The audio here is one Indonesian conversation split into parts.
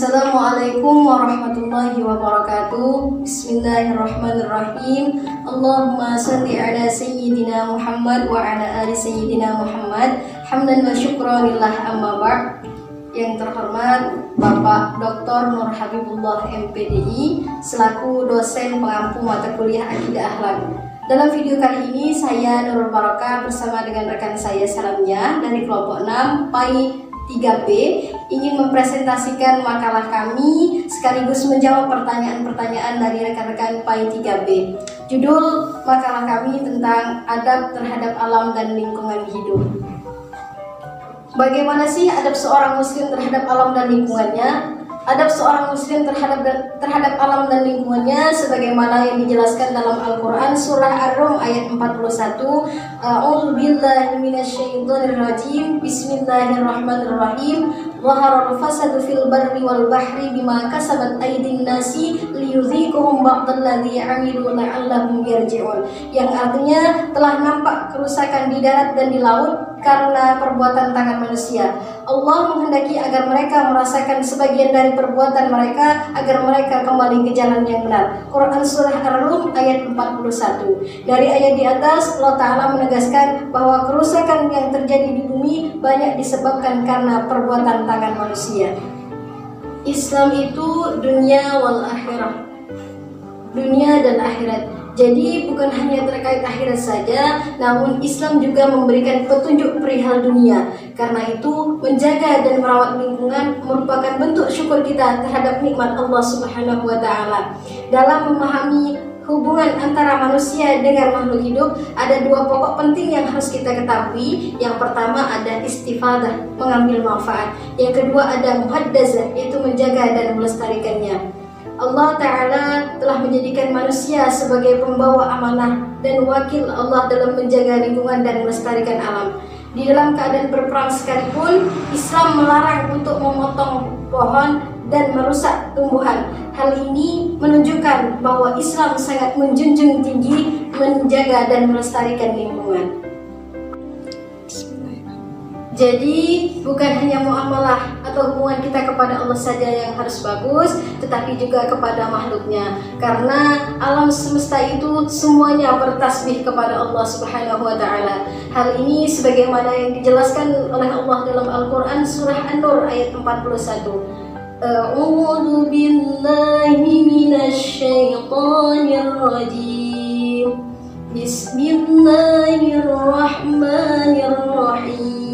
Assalamualaikum warahmatullahi wabarakatuh. Bismillahirrahmanirrahim. Allahumma salli ala sayyidina Muhammad wa ala ali sayyidina Muhammad. Hamdan wa syukranillah, amma ba'd. Yang terhormat Bapak Dr. Nur Habibullah MPDI selaku dosen pengampu mata kuliah Akidah Akhlak. Dalam video kali ini saya Nurul Barokah bersama dengan rekan saya Salamnya dari kelompok 6 PAI 3B ingin mempresentasikan makalah kami sekaligus menjawab pertanyaan-pertanyaan dari rekan-rekan PAI 3B. Judul makalah kami tentang adab terhadap alam dan lingkungan hidup. Bagaimana sih adab seorang muslim terhadap alam dan lingkungannya? Adab seorang muslim terhadap alam dan lingkungannya sebagaimana yang dijelaskan dalam Al-Quran surah Ar-Rum ayat 41. A'udzu billahi minasyaitonir rajim. Bismillahirrahmanirrahim. Zaharal fasadu fil barri wal bahri bima kasabat aydin nasi liyudhiqahum ba'dalladzi 'amilu la'allahum yarji'un. Yang artinya telah nampak kerusakan di darat dan di laut karena perbuatan tangan manusia. Allah menghendaki agar mereka merasakan sebagian dari perbuatan mereka agar mereka kembali ke jalan yang benar. Quran surah Ar-Rum ayat 41. Dari ayat di atas Allah Ta'ala menegaskan bahwa kerusakan yang terjadi di bumi banyak disebabkan karena perbuatan tangan manusia. Islam itu dunia wal akhirah, dunia dan akhirat. Jadi bukan hanya terkait akhirat saja, namun Islam juga memberikan petunjuk perihal dunia. Karena itu, menjaga dan merawat lingkungan merupakan bentuk syukur kita terhadap nikmat Allah Subhanahu wa Ta'ala. Dalam memahami hubungan antara manusia dengan makhluk hidup, ada dua pokok penting yang harus kita ketahui. Yang pertama ada istifadah, mengambil manfaat. Yang kedua ada muhaddazah, yaitu menjaga dan melestarikannya. Allah Ta'ala telah menjadikan manusia sebagai pembawa amanah dan wakil Allah dalam menjaga lingkungan dan melestarikan alam. Di dalam keadaan berperang sekalipun, Islam melarang untuk memotong pohon dan merusak tumbuhan. Hal ini menunjukkan bahwa Islam sangat menjunjung tinggi menjaga dan melestarikan lingkungan. Jadi bukan hanya muamalah atau hubungan kita kepada Allah saja yang harus bagus, tetapi juga kepada makhluknya. Karena alam semesta itu semuanya bertasbih kepada Allah Subhanahu wa Ta'ala. Hal ini sebagaimana yang dijelaskan oleh Allah dalam Al-Quran surah An-Nur ayat 41. A'udzu billahi minasyaitonir rajim. Bismillahirrahmanirrahim.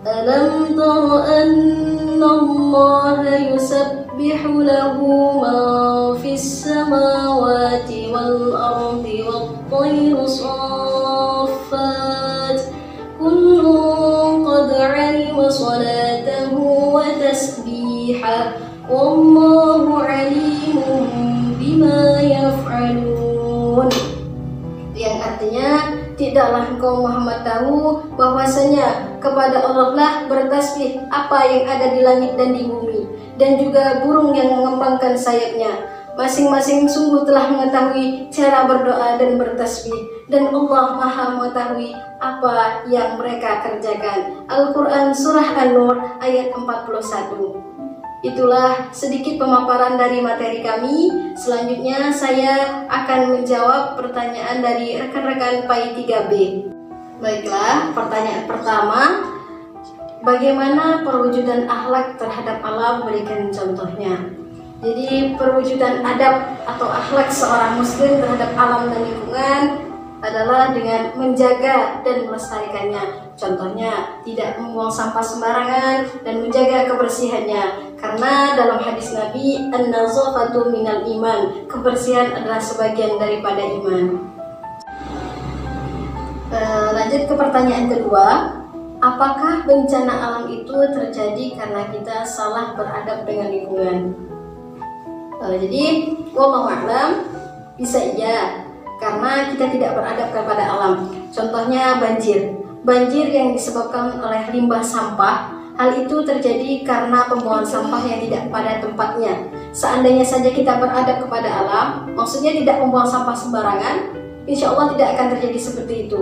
Alam tara anna Allah yusabbihu lahu ma fis samawati wal ardi wat tayru saffat kullun qad 'alima salatahu wa tasbihah wallahu 'alimun bima yaf'alun. Yang artinya, tidaklah engkau Muhammad tahu bahwasanya kepada Allah lah bertasbih apa yang ada di langit dan di bumi, dan juga burung yang mengembangkan sayapnya. Masing-masing sungguh telah mengetahui cara berdoa dan bertasbih, dan Allah Maha mengetahui apa yang mereka kerjakan. Al-Quran surah An-Nur ayat 41. Itulah sedikit pemaparan dari materi kami. Selanjutnya saya akan menjawab pertanyaan dari rekan-rekan PAI 3B. Baiklah, pertanyaan pertama, bagaimana perwujudan akhlak terhadap alam? Berikan contohnya. Jadi perwujudan adab atau akhlak seorang muslim terhadap alam dan lingkungan adalah dengan menjaga dan melestarikannya. Contohnya, tidak membuang sampah sembarangan dan menjaga kebersihannya. Karena dalam hadis Nabi, an-nazafatu minal iman, kebersihan adalah sebagian daripada iman. Lanjut ke pertanyaan kedua, apakah bencana alam itu terjadi karena kita salah beradab dengan lingkungan? Jadi, wallahu a'lam, bisa iya, karena kita tidak beradab kepada alam. Contohnya banjir. Banjir yang disebabkan oleh limbah sampah. Hal itu terjadi karena pembuangan sampah yang tidak pada tempatnya. Seandainya saja kita beradab kepada alam, maksudnya tidak membuang sampah sembarangan, insya Allah tidak akan terjadi seperti itu.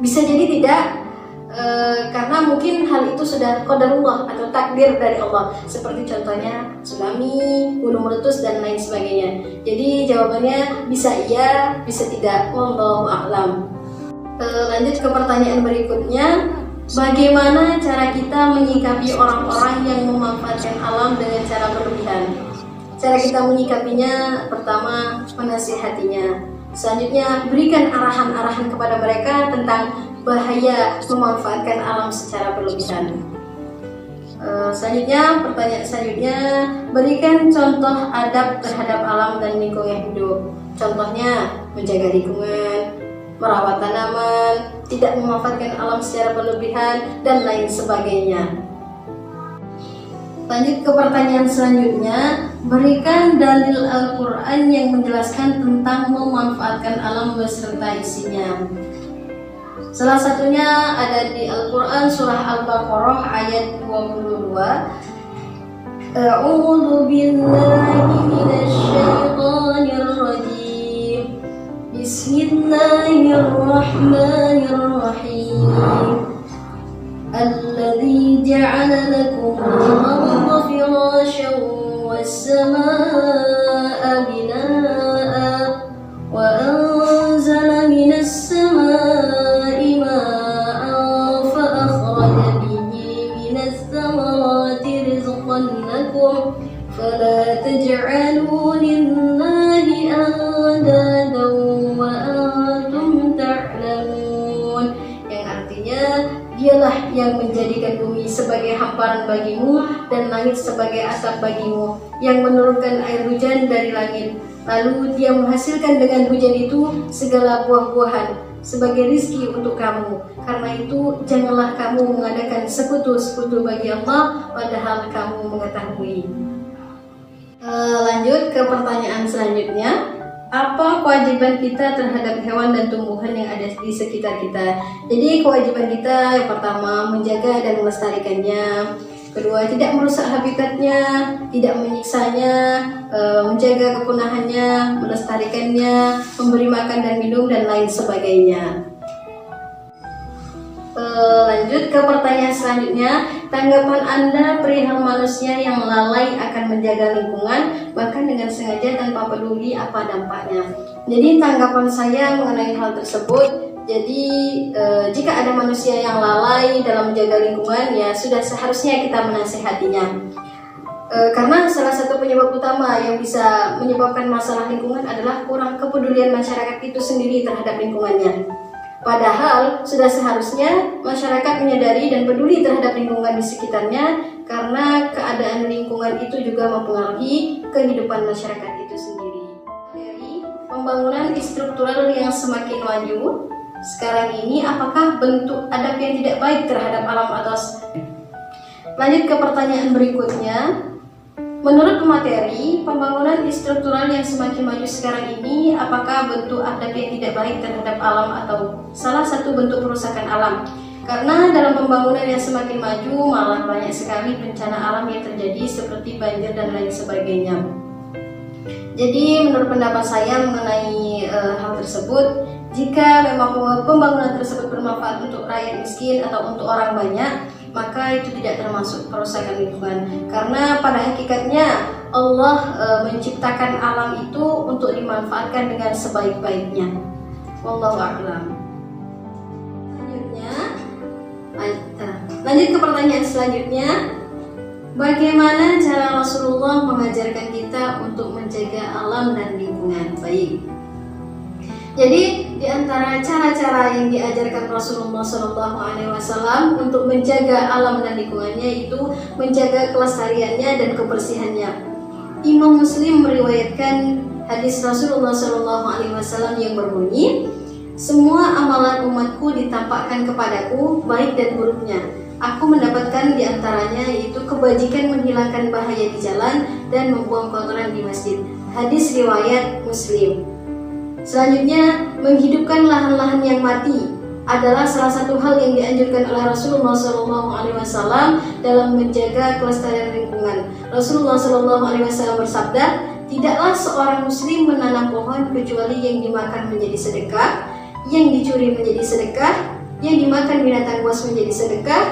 Bisa jadi tidak, karena mungkin hal itu sudah qadarullah atau takdir dari Allah, seperti contohnya tsunami, gunung meletus dan lain sebagainya. Jadi jawabannya bisa iya, bisa tidak, wallahu a'lam. Lanjut ke pertanyaan berikutnya. Bagaimana cara kita menyikapi orang-orang yang memanfaatkan alam dengan cara berlebihan? Cara kita menyikapinya, pertama, menasihatinya. Selanjutnya, berikan arahan-arahan kepada mereka tentang bahaya memanfaatkan alam secara berlebihan. Pertanyaan selanjutnya, berikan contoh adab terhadap alam dan lingkungan hidup. Contohnya, menjaga lingkungan, merawat tanaman, tidak memanfaatkan alam secara berlebihan, dan lain sebagainya. Lanjut ke pertanyaan selanjutnya, berikan dalil Al-Quran yang menjelaskan tentang memanfaatkan alam beserta isinya. Salah satunya ada di Al-Quran surah Al-Baqarah ayat 22. A'udzu billahi minasy syaithanir rajim. Bismillahirrahmanirrahim. Alladzi ja'ala lakum al-ardha firasyan was-samaa'a binaa'a wa anzala minas samaa'i maa'an fa akhraja bihi minas thamarati rizqan lakum fala taj'alu lillahi andadan wa antum ta'lamun. Yang artinya, dialah yang menjadikan bumi sebagai hamparan bagimu dan langit sebagai atap bagimu, yang menurunkan air hujan dari langit, lalu dia menghasilkan dengan hujan itu segala buah-buahan sebagai rizki untuk kamu. Karena itu janganlah kamu mengadakan sekutu-sekutu bagi Allah padahal kamu mengetahui. Lanjut ke pertanyaan selanjutnya. Apa kewajiban kita terhadap hewan dan tumbuhan yang ada di sekitar kita? Jadi kewajiban kita yang pertama menjaga dan melestarikannya. Kedua, tidak merusak habitatnya, tidak menyiksanya, menjaga kepunahannya, melestarikannya, memberi makan dan minum dan lain sebagainya. Lanjut ke pertanyaan selanjutnya. Tanggapan Anda perihal manusia yang lalai akan menjaga lingkungan bahkan dengan sengaja tanpa peduli apa dampaknya. Jadi tanggapan saya mengenai hal tersebut, jadi jika ada manusia yang lalai dalam menjaga lingkungan, ya sudah seharusnya kita menasihatinya. Karena salah satu penyebab utama yang bisa menyebabkan masalah lingkungan adalah kurang kepedulian masyarakat itu sendiri terhadap lingkungannya. Padahal sudah seharusnya masyarakat menyadari dan peduli terhadap lingkungan di sekitarnya, karena keadaan lingkungan itu juga mempengaruhi kehidupan masyarakat itu sendiri. Dari pembangunan struktural yang semakin maju sekarang ini, apakah bentuk adab yang tidak baik terhadap alam atas? Lanjut ke pertanyaan berikutnya. Menurut pemateri, pembangunan struktural yang semakin maju sekarang ini, apakah bentuk adab yang tidak baik terhadap alam atau salah satu bentuk perusakan alam? Karena dalam pembangunan yang semakin maju, malah banyak sekali bencana alam yang terjadi seperti banjir dan lain sebagainya. Jadi menurut pendapat saya mengenai hal tersebut, jika memang pembangunan tersebut bermanfaat untuk rakyat miskin atau untuk orang banyak, maka itu tidak termasuk perusakan lingkungan. Karena pada hakikatnya Allah menciptakan alam itu untuk dimanfaatkan dengan sebaik-baiknya. Wallahu a'lam. Lanjut ke pertanyaan selanjutnya. Bagaimana cara Rasulullah mengajarkan kita untuk menjaga alam dan lingkungan? Baik. Jadi di antara cara-cara yang diajarkan Rasulullah SAW untuk menjaga alam dan lingkungannya itu menjaga kelestariannya dan kebersihannya. Imam Muslim meriwayatkan hadis Rasulullah SAW yang berbunyi, semua amalan umatku ditampakkan kepadaku, baik dan buruknya. Aku mendapatkan di antaranya yaitu kebajikan menghilangkan bahaya di jalan dan membuang kotoran di masjid. Hadis riwayat Muslim. Selanjutnya, menghidupkan lahan-lahan yang mati adalah salah satu hal yang dianjurkan oleh Rasulullah SAW dalam menjaga kelestarian lingkungan. Rasulullah SAW bersabda, tidaklah seorang muslim menanam pohon kecuali yang dimakan menjadi sedekah, yang dicuri menjadi sedekah, yang dimakan binatang buas menjadi sedekah,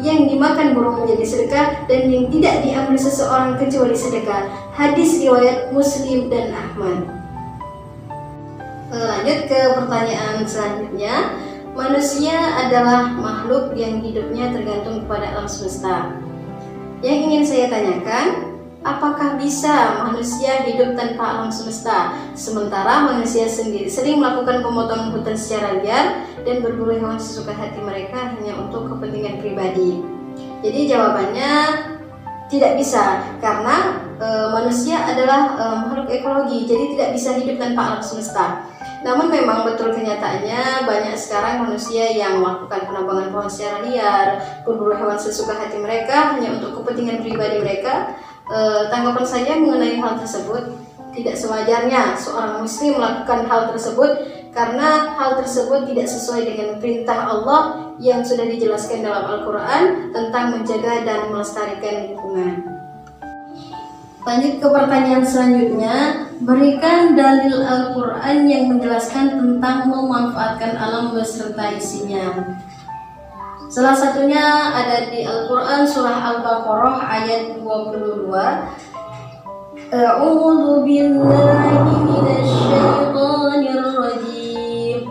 yang dimakan burung menjadi sedekah, dan yang tidak diambil seseorang kecuali sedekah. Hadis riwayat Muslim dan Ahmad. Lanjut ke pertanyaan selanjutnya. Manusia adalah makhluk yang hidupnya tergantung kepada alam semesta. Yang ingin saya tanyakan, apakah bisa manusia hidup tanpa alam semesta? Sementara manusia sendiri sering melakukan pemotongan hutan secara liar dan berburu hewan sesuka hati mereka hanya untuk kepentingan pribadi. Jadi jawabannya tidak bisa, karena manusia adalah makhluk ekologi, jadi tidak bisa hidup tanpa alam semesta. Namun memang betul kenyataannya banyak sekarang manusia yang melakukan penambangan pohon secara liar, berburu hewan sesuka hati mereka hanya untuk kepentingan pribadi mereka. Tanggapan saya mengenai hal tersebut, tidak sewajarnya seorang muslim melakukan hal tersebut, karena hal tersebut tidak sesuai dengan perintah Allah yang sudah dijelaskan dalam Al-Quran tentang menjaga dan melestarikan lingkungan. Lanjut ke pertanyaan selanjutnya. Berikan dalil Al-Quran yang menjelaskan tentang memanfaatkan alam beserta isinya. Salah satunya ada di Al-Quran surah Al-Baqarah ayat 22. A'udzu billahi minasyaitonir rajim.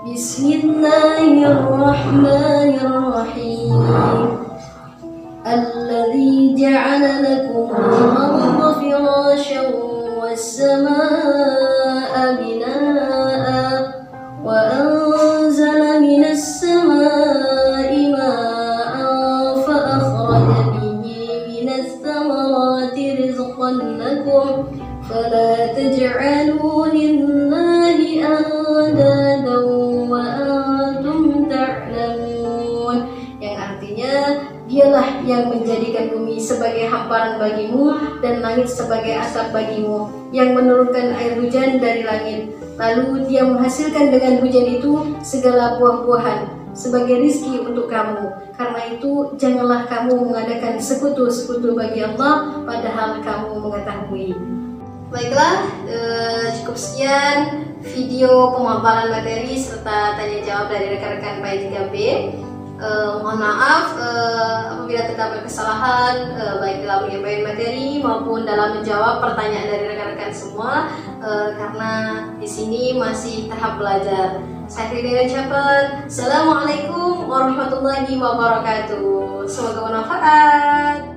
Bismillahirrahmanirrahim. Alladzi ja'ala lakum al-ardha firasyan was-samaa'a binaa'a wa anzala minas samaa'i maa'an fa akhraja bihi minas thamarati rizqan lakum fala taj'alu lillahi andadan wa antum ta'lamun. Yang artinya, Dialah yang menjadikan bumi sebagai hamparan bagimu dan langit sebagai atap bagimu, yang menurunkan air hujan dari langit. Lalu Dia menghasilkan dengan hujan itu segala buah-buahan sebagai rizki untuk kamu. Karena itu janganlah kamu mengadakan sekutu-sekutu bagi Allah padahal kamu mengetahui. Baiklah, cukup sekian video pemaparan materi serta tanya jawab dari rekan-rekan PAI 3B. Mohon maaf apabila terdapat kesalahan baik dalam menyampaikan materi maupun dalam menjawab pertanyaan dari rekan-rekan semua, karena di sini masih tahap belajar. Saya akhiri ucapan Assalamualaikum warahmatullahi wabarakatuh. Semoga bermanfaat.